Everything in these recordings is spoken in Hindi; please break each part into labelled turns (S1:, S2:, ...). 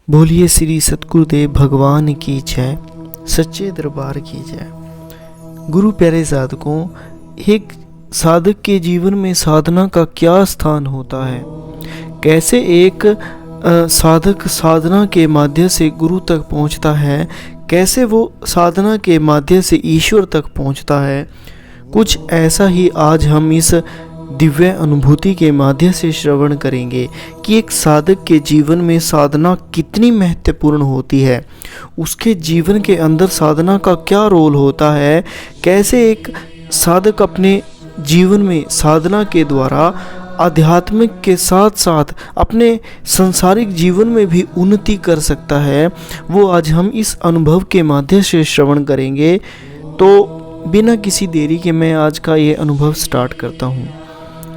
S1: बोलिए श्री सतगुरुदेव भगवान की जय, सच्चे दरबार की जय। गुरु प्यारे साधकों, एक साधक के जीवन में साधना का क्या स्थान होता है, कैसे एक साधक साधना के माध्यम से गुरु तक पहुंचता है, कैसे वो साधना के माध्यम से ईश्वर तक पहुंचता है, कुछ ऐसा ही आज हम इस दिव्य अनुभूति के माध्यम से श्रवण करेंगे कि एक साधक के जीवन में साधना कितनी महत्वपूर्ण होती है, उसके जीवन के अंदर साधना का क्या रोल होता है, कैसे एक साधक अपने जीवन में साधना के द्वारा आध्यात्मिक के साथ साथ अपने सांसारिक जीवन में भी उन्नति कर सकता है, वो आज हम इस अनुभव के माध्यम से श्रवण करेंगे। तो बिना किसी देरी के मैं आज का ये अनुभव स्टार्ट करता हूँ।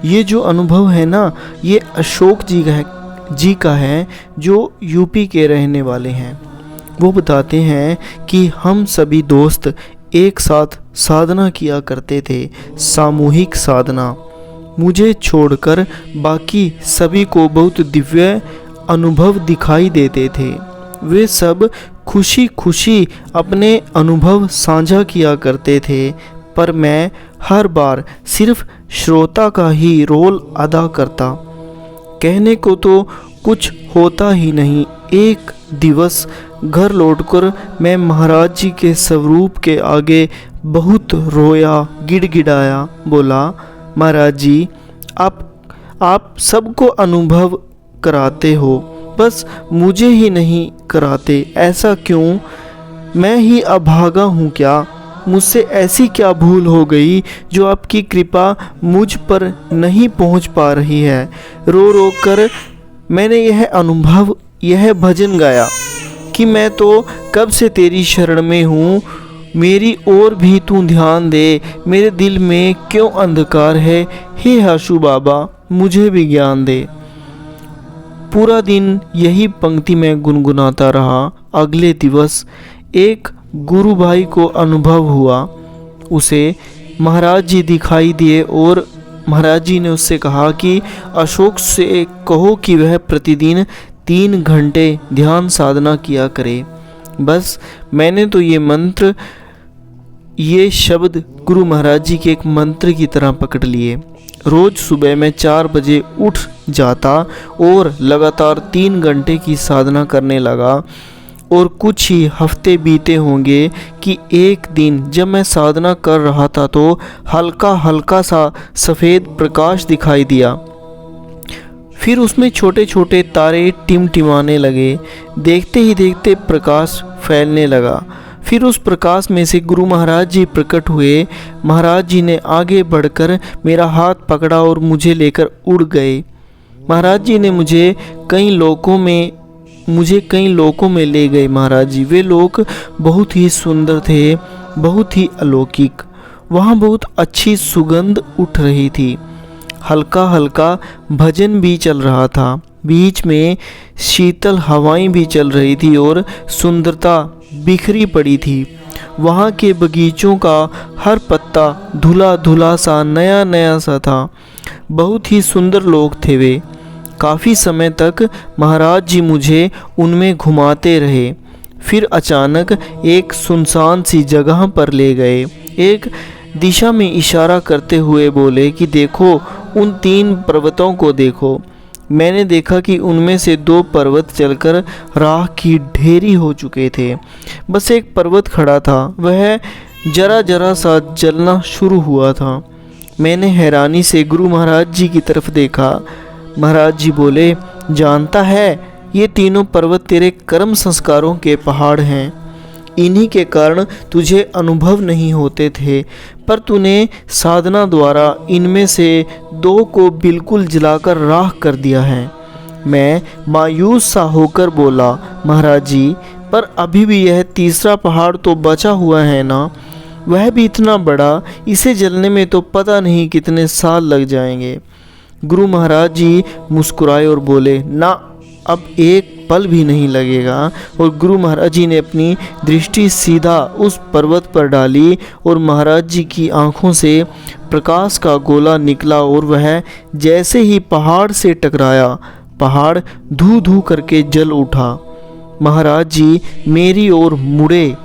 S1: ये जो अनुभव है ना, ये अशोक जी का है जो यूपी के रहने वाले हैं। वो बताते हैं कि हम सभी दोस्त एक साथ साधना किया करते थे, सामूहिक साधना। मुझे छोड़कर बाकी सभी को बहुत दिव्य अनुभव दिखाई देते थे। वे सब खुशी खुशी अपने अनुभव साझा किया करते थे, पर मैं हर बार सिर्फ श्रोता का ही रोल अदा करता। कहने को तो कुछ होता ही नहीं। एक दिवस घर लौटकर मैं महाराज जी के स्वरूप के आगे बहुत रोया, गिड़गिड़ाया, बोला, महाराज जी, आप सबको अनुभव कराते हो, बस मुझे ही नहीं कराते, ऐसा क्यों? मैं ही अभागा हूँ क्या? मुझसे ऐसी क्या भूल हो गई जो आपकी कृपा मुझ पर नहीं पहुँच पा रही है? रो रो कर मैंने यह भजन गाया कि मैं तो कब से तेरी शरण में हूँ, मेरी ओर भी तू ध्यान दे, मेरे दिल में क्यों अंधकार है, हे आशु बाबा मुझे भी ज्ञान दे। पूरा दिन यही पंक्ति में गुनगुनाता रहा। अगले दिवस एक गुरु भाई को अनुभव हुआ। उसे महाराज जी दिखाई दिए और महाराज जी ने उससे कहा कि अशोक से कहो कि वह प्रतिदिन 3 घंटे ध्यान साधना किया करे। बस मैंने तो ये शब्द गुरु महाराज जी के एक मंत्र की तरह पकड़ लिए। रोज़ सुबह मैं 4 बजे उठ जाता और लगातार 3 घंटे की साधना करने लगा। और कुछ ही हफ्ते बीते होंगे कि एक दिन जब मैं साधना कर रहा था तो हल्का हल्का सा सफ़ेद प्रकाश दिखाई दिया। फिर उसमें छोटे छोटे तारे टिमटिमाने लगे। देखते ही देखते प्रकाश फैलने लगा। फिर उस प्रकाश में से गुरु महाराज जी प्रकट हुए। महाराज जी ने आगे बढ़कर मेरा हाथ पकड़ा और मुझे लेकर उड़ गए। महाराज जी ने मुझे कई लोकों में ले गए। महाराज जी, वे लोग बहुत ही सुंदर थे, बहुत ही अलौकिक। वहाँ बहुत अच्छी सुगंध उठ रही थी। हल्का हल्का भजन भी चल रहा था। बीच में शीतल हवाएं भी चल रही थी और सुंदरता बिखरी पड़ी थी। वहाँ के बगीचों का हर पत्ता धुला धुला सा, नया नया सा था। बहुत ही सुंदर लोग थे वे। काफ़ी समय तक महाराज जी मुझे उनमें घुमाते रहे। फिर अचानक एक सुनसान सी जगह पर ले गए। एक दिशा में इशारा करते हुए बोले कि देखो, उन 3 पर्वतों को देखो। मैंने देखा कि उनमें से 2 पर्वत जलकर राख की ढेरी हो चुके थे। बस एक पर्वत खड़ा था, वह जरा जरा सा जलना शुरू हुआ था। मैंने हैरानी से गुरु महाराज जी की तरफ देखा। महाराज जी बोले, जानता है, ये तीनों पर्वत तेरे कर्म संस्कारों के पहाड़ हैं। इन्हीं के कारण तुझे अनुभव नहीं होते थे, पर तूने साधना द्वारा इनमें से 2 को बिल्कुल जलाकर राख कर दिया है। मैं मायूस सा होकर बोला, महाराज जी, पर अभी भी यह तीसरा पहाड़ तो बचा हुआ है ना? वह भी इतना बड़ा, इसे जलने में तो पता नहीं कितने साल लग जाएंगे। गुरु महाराज जी मुस्कुराए और बोले, ना, अब एक पल भी नहीं लगेगा। और गुरु महाराज जी ने अपनी दृष्टि सीधा उस पर्वत पर डाली और महाराज जी की आंखों से प्रकाश का गोला निकला और वह जैसे ही पहाड़ से टकराया, पहाड़ धू धू करके जल उठा। महाराज जी मेरी ओर मुड़े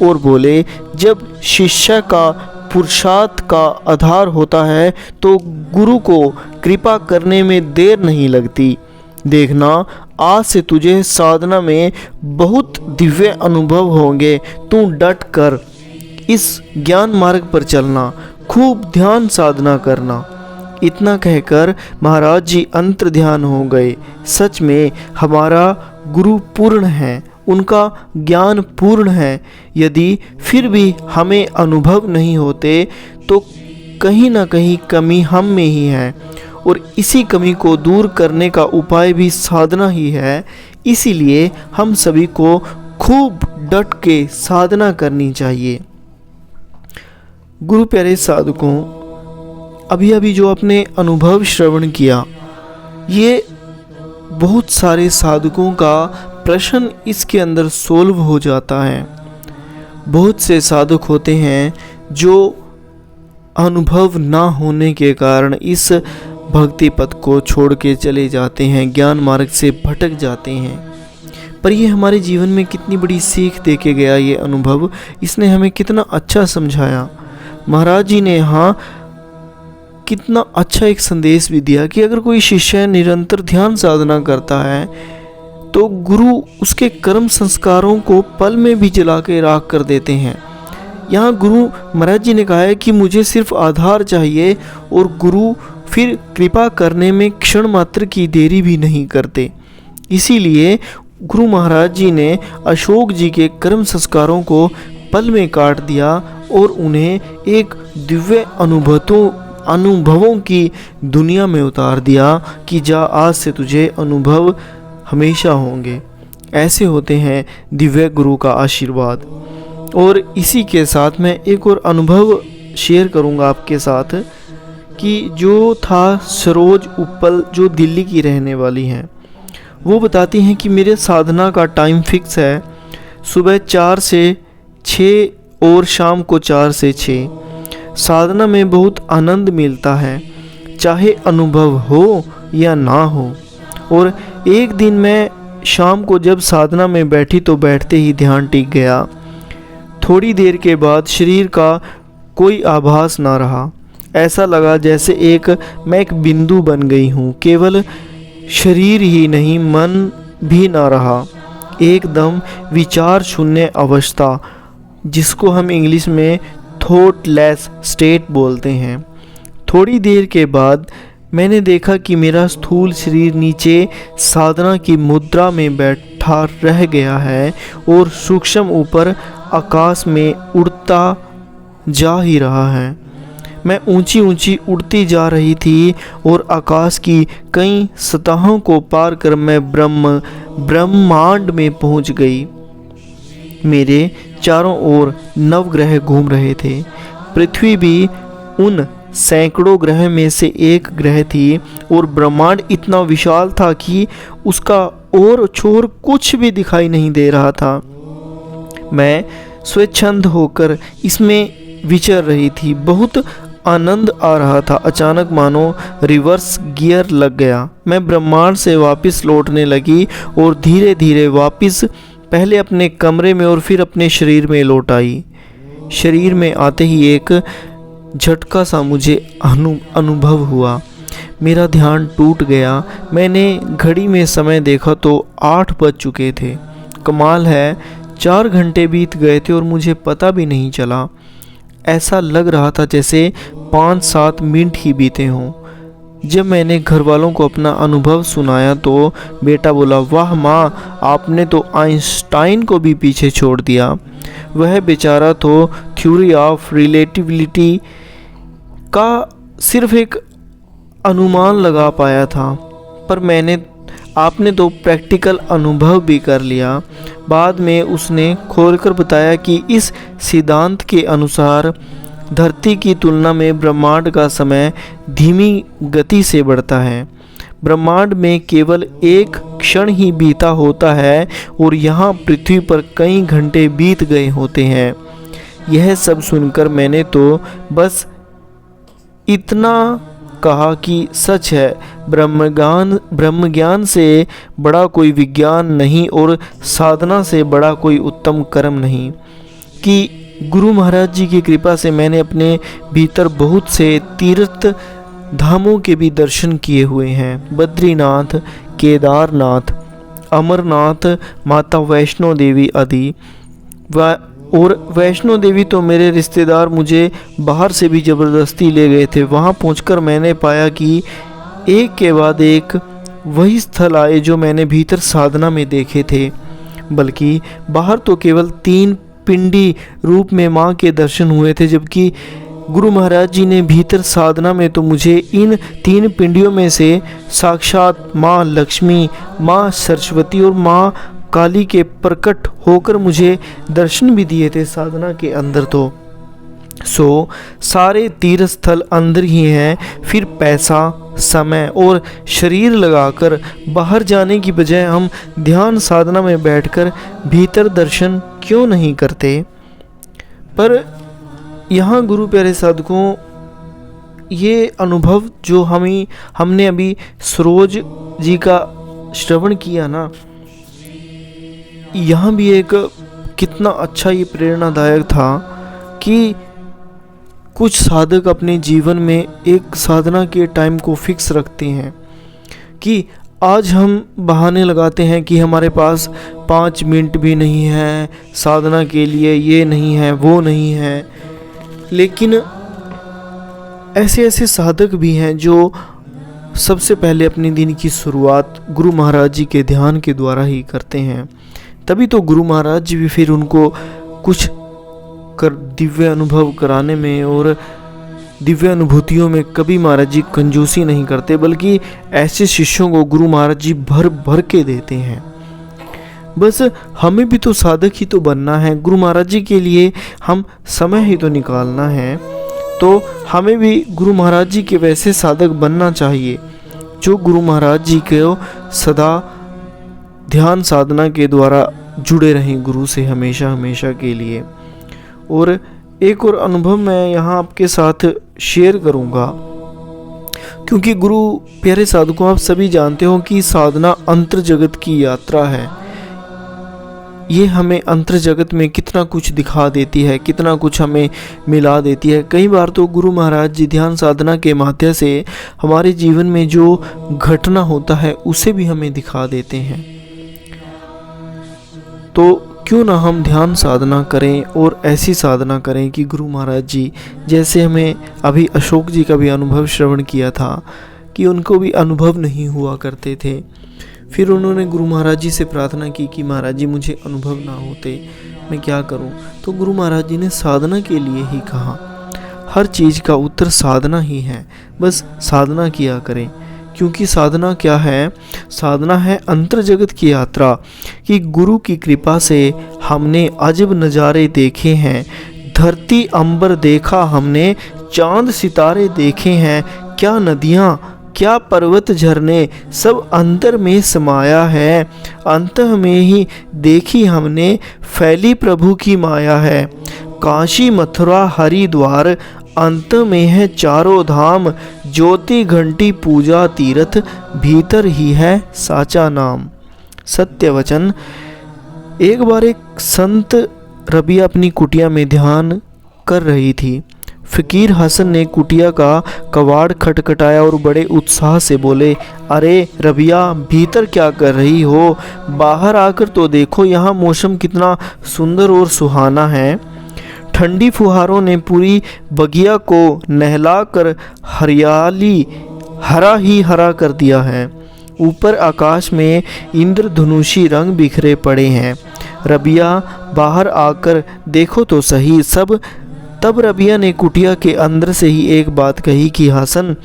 S1: और बोले, जब शिष्य का पुरुषार्थ का आधार होता है तो गुरु को कृपा करने में देर नहीं लगती। देखना, आज से तुझे साधना में बहुत दिव्य अनुभव होंगे। तू डट कर इस ज्ञान मार्ग पर चलना, खूब ध्यान साधना करना। इतना कहकर महाराज जी अंतर ध्यान हो गए। सच में हमारा गुरु पूर्ण है, उनका ज्ञान पूर्ण है। यदि फिर भी हमें अनुभव नहीं होते तो कहीं ना कहीं कमी हम में ही है, और इसी कमी को दूर करने का उपाय भी साधना ही है। इसीलिए हम सभी को खूब डट के साधना करनी चाहिए। गुरु प्यारे साधकों, अभी अभी जो अपने अनुभव श्रवण किया, ये बहुत सारे साधकों का प्रश्न इसके अंदर सोल्व हो जाता है। बहुत से साधक होते हैं जो अनुभव ना होने के कारण इस भक्ति पथ को छोड़ के चले जाते हैं, ज्ञान मार्ग से भटक जाते हैं। पर ये हमारे जीवन में कितनी बड़ी सीख दे के गया ये अनुभव, इसने हमें कितना अच्छा समझाया। महाराज जी ने यहाँ कितना अच्छा एक संदेश भी दिया कि अगर कोई शिष्य निरंतर ध्यान साधना करता है तो गुरु उसके कर्म संस्कारों को पल में भी जला के राख कर देते हैं। यहाँ गुरु महाराज जी ने कहा है कि मुझे सिर्फ आधार चाहिए, और गुरु फिर कृपा करने में क्षण मात्र की देरी भी नहीं करते। इसीलिए गुरु महाराज जी ने अशोक जी के कर्म संस्कारों को पल में काट दिया और उन्हें एक दिव्य अनुभवों की दुनिया में उतार दिया कि जा, आज से तुझे अनुभव हमेशा होंगे। ऐसे होते हैं दिव्य गुरु का आशीर्वाद। और इसी के साथ मैं एक और अनुभव शेयर करूंगा आपके साथ कि जो था सरोज उप्पल, जो दिल्ली की रहने वाली हैं, वो बताती हैं कि मेरे साधना का टाइम फिक्स है, सुबह 4 से 6 और शाम को 4 से 6। साधना में बहुत आनंद मिलता है, चाहे अनुभव हो या ना हो। और एक दिन मैं शाम को जब साधना में बैठी तो बैठते ही ध्यान टिक गया। थोड़ी देर के बाद शरीर का कोई आभास ना रहा। ऐसा लगा जैसे मैं एक बिंदु बन गई हूँ। केवल शरीर ही नहीं, मन भी ना रहा। एकदम विचार शून्य अवस्था, जिसको हम इंग्लिश में थॉटलेस स्टेट बोलते हैं। थोड़ी देर के बाद मैंने देखा कि मेरा स्थूल शरीर नीचे साधना की मुद्रा में बैठा रह गया है और सूक्ष्म ऊपर आकाश में उड़ता जा ही रहा है। मैं ऊंची ऊंची उड़ती जा रही थी और आकाश की कई सतहों को पार कर मैं ब्रह्मांड में पहुंच गई। मेरे चारों ओर नवग्रह घूम रहे थे। पृथ्वी भी उन सैकड़ों ग्रह में से एक ग्रह थी और ब्रह्मांड इतना विशाल था कि उसका और छोर कुछ भी दिखाई नहीं दे रहा था। मैं स्वच्छंद होकर इसमें विचर रही थी। बहुत आनंद आ रहा था। अचानक मानो रिवर्स गियर लग गया। मैं ब्रह्मांड से वापस लौटने लगी और धीरे धीरे वापस पहले अपने कमरे में और फिर अपने शरीर में लौट आई। शरीर में आते ही एक झटका सा मुझे अनुभव हुआ। मेरा ध्यान टूट गया। मैंने घड़ी में समय देखा तो 8 बज चुके थे। कमाल है, 4 घंटे बीत गए थे और मुझे पता भी नहीं चला। ऐसा लग रहा था जैसे 5-7 मिनट ही बीते हों। जब मैंने घर वालों को अपना अनुभव सुनाया तो बेटा बोला, वाह माँ, आपने तो आइंस्टाइन को भी पीछे छोड़ दिया। वह बेचारा तो थ्योरी ऑफ रिलेटिविटी का सिर्फ एक अनुमान लगा पाया था, पर आपने तो प्रैक्टिकल अनुभव भी कर लिया। बाद में उसने खोलकर बताया कि इस सिद्धांत के अनुसार धरती की तुलना में ब्रह्मांड का समय धीमी गति से बढ़ता है। ब्रह्मांड में केवल एक क्षण ही बीता होता है और यहाँ पृथ्वी पर कई घंटे बीत गए होते हैं। यह सब सुनकर मैंने तो बस इतना कहा कि सच है, ब्रह्म ज्ञान से बड़ा कोई विज्ञान नहीं और साधना से बड़ा कोई उत्तम कर्म नहीं। कि गुरु महाराज जी की कृपा से मैंने अपने भीतर बहुत से तीर्थ धामों के भी दर्शन किए हुए हैं। बद्रीनाथ, केदारनाथ, अमरनाथ, माता वैष्णो देवी आदि। और वैष्णो देवी तो मेरे रिश्तेदार मुझे बाहर से भी ज़बरदस्ती ले गए थे। वहाँ पहुंचकर मैंने पाया कि एक के बाद एक वही स्थल आए जो मैंने भीतर साधना में देखे थे। बल्कि बाहर तो केवल 3 पिंडी रूप में माँ के दर्शन हुए थे, जबकि गुरु महाराज जी ने भीतर साधना में तो मुझे इन 3 पिंडियों में से साक्षात माँ लक्ष्मी, माँ सरस्वती और माँ काली के प्रकट होकर मुझे दर्शन भी दिए थे साधना के अंदर। तो सारे तीर्थ स्थल अंदर ही हैं। फिर पैसा, समय और शरीर लगाकर बाहर जाने की बजाय हम ध्यान साधना में बैठकर भीतर दर्शन क्यों नहीं करते। पर यहाँ गुरु प्यारे साधकों, ये अनुभव जो हमने अभी सरोज जी का श्रवण किया ना, यहाँ भी एक कितना अच्छा ये प्रेरणादायक था कि कुछ साधक अपने जीवन में एक साधना के टाइम को फिक्स रखते हैं कि आज हम बहाने लगाते हैं कि हमारे पास 5 मिनट भी नहीं है साधना के लिए, ये नहीं है, वो नहीं है। लेकिन ऐसे साधक भी हैं जो सबसे पहले अपने दिन की शुरुआत गुरु महाराज जी के ध्यान के द्वारा ही करते हैं। तभी तो गुरु महाराज जी भी फिर उनको कुछ दिव्य अनुभव कराने में और दिव्य अनुभूतियों में कभी महाराज जी कंजूसी नहीं करते, बल्कि ऐसे शिष्यों को गुरु महाराज जी भर भर के देते हैं। बस हमें भी तो साधक ही तो बनना है, गुरु महाराज जी के लिए हम समय ही तो निकालना है। तो हमें भी गुरु महाराज जी के वैसे साधक बनना चाहिए जो गुरु महाराज जी को सदा ध्यान साधना के द्वारा जुड़े रहें गुरु से हमेशा हमेशा के लिए। और एक और अनुभव मैं यहाँ आपके साथ शेयर करूँगा, क्योंकि गुरु प्यारे साधकों, आप सभी जानते हो कि साधना अंतर जगत की यात्रा है। ये हमें अंतर जगत में कितना कुछ दिखा देती है, कितना कुछ हमें मिला देती है। कई बार तो गुरु महाराज जी ध्यान साधना के माध्यम से हमारे जीवन में जो घटना होता है उसे भी हमें दिखा देते हैं। तो क्यों ना हम ध्यान साधना करें और ऐसी साधना करें कि गुरु महाराज जी, जैसे हमें अभी अशोक जी का भी अनुभव श्रवण किया था कि उनको भी अनुभव नहीं हुआ करते थे। फिर उन्होंने गुरु महाराज जी से प्रार्थना की कि महाराज जी मुझे अनुभव ना होते, मैं क्या करूं। तो गुरु महाराज जी ने साधना के लिए ही कहा, हर चीज़ का उत्तर साधना ही है, बस साधना किया करें। क्योंकि साधना क्या है? साधना है अंतर जगत की यात्रा। कि गुरु की कृपा से हमने अजब नज़ारे देखे हैं, धरती अंबर देखा हमने, चांद सितारे देखे हैं, क्या नदियाँ क्या पर्वत झरने सब अंतर में समाया है, अंत में ही देखी हमने फैली प्रभु की माया है। काशी मथुरा हरिद्वार अंत में है चारों धाम, ज्योति घंटी पूजा तीर्थ भीतर ही है साचा नाम। सत्य वचन। एक बार एक संत रबिया अपनी कुटिया में ध्यान कर रही थी। फकीर हसन ने कुटिया का कवाड़ खटखटाया और बड़े उत्साह से बोले, अरे रबिया, भीतर क्या कर रही हो? बाहर आकर तो देखो, यहाँ मौसम कितना सुंदर और सुहाना है। ठंडी फुहारों ने पूरी बगिया को नहलाकर हरियाली हरा ही हरा कर दिया है। ऊपर आकाश में इंद्रधनुषी रंग बिखरे पड़े हैं। रबिया, बाहर आकर देखो तो सही सब। तब रबिया ने कुटिया के अंदर से ही एक बात कही कि हसन,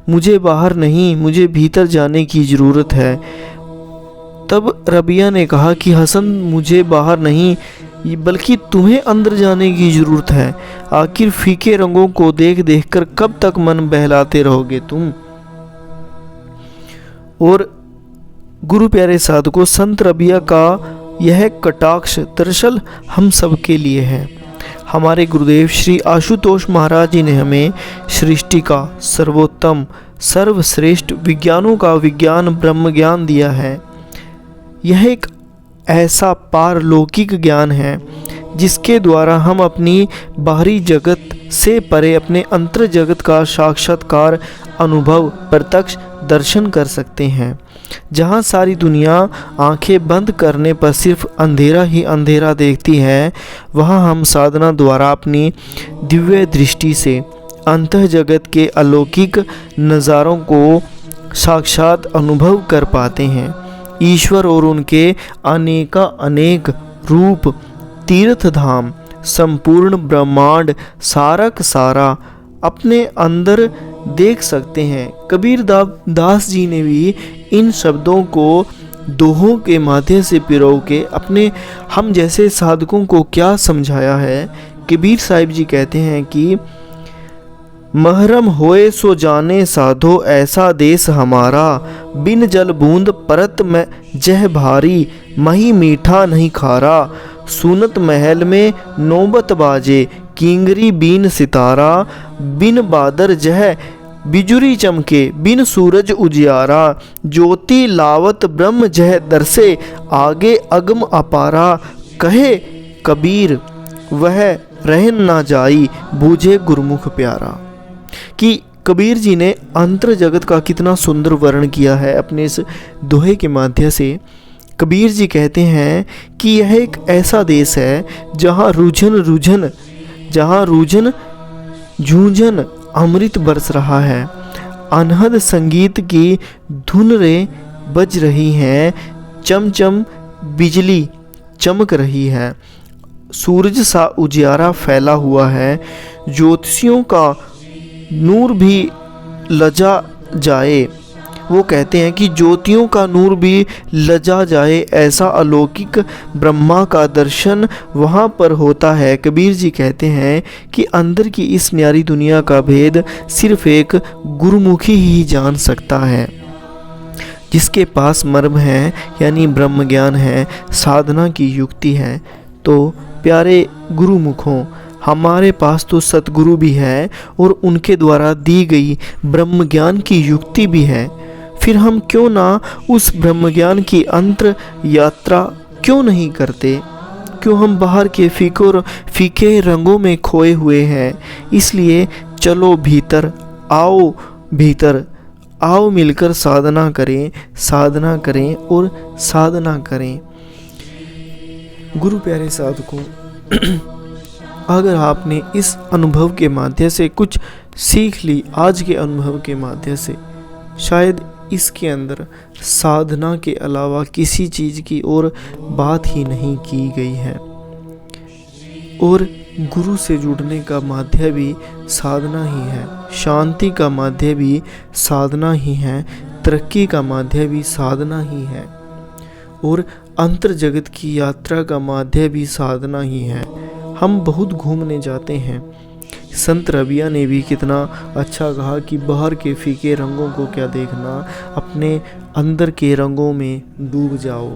S1: मुझे बाहर नहीं, मुझे भीतर जाने की ज़रूरत है। तब रबिया ने कहा कि हसन, मुझे बाहर नहीं बल्कि तुम्हें अंदर जाने की ज़रूरत है। आखिर फीके रंगों को देख देख कर कब तक मन बहलाते रहोगे तुम? और गुरु प्यारे साधकों, संत रबिया का यह कटाक्ष दरअसल हम सब के लिए है। हमारे गुरुदेव श्री आशुतोष महाराज जी ने हमें सृष्टि का सर्वोत्तम सर्वश्रेष्ठ विज्ञानों का विज्ञान ब्रह्म ज्ञान दिया है। यह एक ऐसा पारलौकिक ज्ञान है जिसके द्वारा हम अपनी बाहरी जगत से परे अपने अंतर जगत का साक्षात्कार अनुभव प्रत्यक्ष दर्शन कर सकते हैं। जहाँ सारी दुनिया आंखें बंद करने पर सिर्फ अंधेरा ही अंधेरा देखती है, वहाँ हम साधना द्वारा अपनी दिव्य दृष्टि से अंतः जगत के अलौकिक नज़ारों को साक्षात अनुभव कर पाते हैं। ईश्वर और उनके अनेक रूप, तीर्थ धाम, संपूर्ण ब्रह्मांड सारक सारा अपने अंदर देख सकते हैं। कबीर दास जी ने भी इन शब्दों को दोहों के माध्यम से पिरो के अपने हम जैसे साधकों को क्या समझाया है। कबीर साहिब जी कहते हैं कि महरम होए सो जाने साधो ऐसा देश हमारा, बिन जल बूंद परत में जह भारी, मही मीठा नहीं खारा, सुनत महल में नौबत बाजे, किंगरी बीन सितारा, बिन बादर जह बिजुरी चमके, बिन सूरज उजियारा, ज्योति लावत ब्रह्म जह दरसे, आगे अगम अपारा, कहे कबीर वह रहन ना जाई, बूझे गुरमुख प्यारा। कि कबीर जी ने अंतर जगत का कितना सुंदर वर्णन किया है अपने इस दोहे के माध्यम से। कबीर जी कहते हैं कि यह एक ऐसा देश है जहाँ रूझन झूंझन अमृत बरस रहा है, अनहद संगीत की धुन रे बज रही हैं, चमचम बिजली चमक रही है, सूरज सा उजियारा फैला हुआ है, ज्योतिषियों का नूर भी लजा जाए। वो कहते हैं कि ज्योतियों का नूर भी लजा जाए, ऐसा अलौकिक ब्रह्मा का दर्शन वहाँ पर होता है। कबीर जी कहते हैं कि अंदर की इस न्यारी दुनिया का भेद सिर्फ एक गुरुमुखी ही जान सकता है, जिसके पास मर्म है यानी ब्रह्म ज्ञान है, साधना की युक्ति है। तो प्यारे गुरुमुखों, हमारे पास तो सतगुरु भी है और उनके द्वारा दी गई ब्रह्म ज्ञान की युक्ति भी है। फिर हम क्यों ना उस ब्रह्म ज्ञान की अंतर यात्रा क्यों नहीं करते? क्यों हम बाहर के फीके रंगों में खोए हुए हैं? इसलिए चलो भीतर आओ मिलकर साधना करें और साधना करें। गुरु प्यारे साधकों, अगर आपने इस अनुभव के माध्यम से कुछ सीख ली, आज के अनुभव के माध्यम से, शायद इसके अंदर साधना के अलावा किसी चीज़ की और बात ही नहीं की गई है। और गुरु से जुड़ने का माध्यम भी साधना ही है, शांति का माध्यम भी साधना ही है, तरक्की का माध्यम भी साधना ही है, और अंतर जगत की यात्रा का माध्यम भी साधना ही है। हम बहुत घूमने जाते हैं। संत रबिया ने भी कितना अच्छा कहा कि बाहर के फीके रंगों को क्या देखना, अपने अंदर के रंगों में डूब जाओ,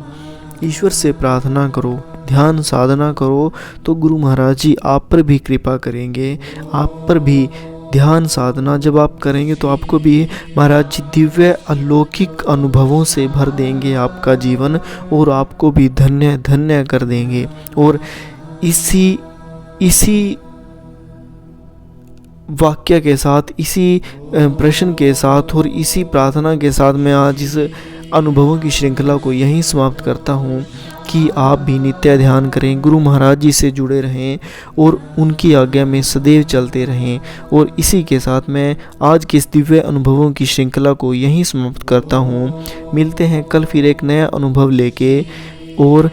S1: ईश्वर से प्रार्थना करो, ध्यान साधना करो, तो गुरु महाराज जी आप पर भी कृपा करेंगे। आप पर भी ध्यान साधना जब आप करेंगे तो आपको भी महाराज जी दिव्य अलौकिक अनुभवों से भर देंगे आपका जीवन, और आपको भी धन्य धन्य कर देंगे। और इसी वाक्य के साथ, इसी प्रश्न के साथ और इसी प्रार्थना के साथ मैं आज इस अनुभवों की श्रृंखला को यहीं समाप्त करता हूँ कि आप भी नित्य ध्यान करें, गुरु महाराज जी से जुड़े रहें और उनकी आज्ञा में सदैव चलते रहें। और इसी के साथ मैं आज के इस दिव्य अनुभवों की श्रृंखला को यहीं समाप्त करता हूँ। मिलते हैं कल फिर एक नया अनुभव लेके, और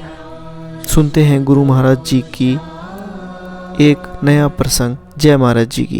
S1: सुनते हैं गुरु महाराज जी की एक नया प्रसंग। जय महाराज जी की।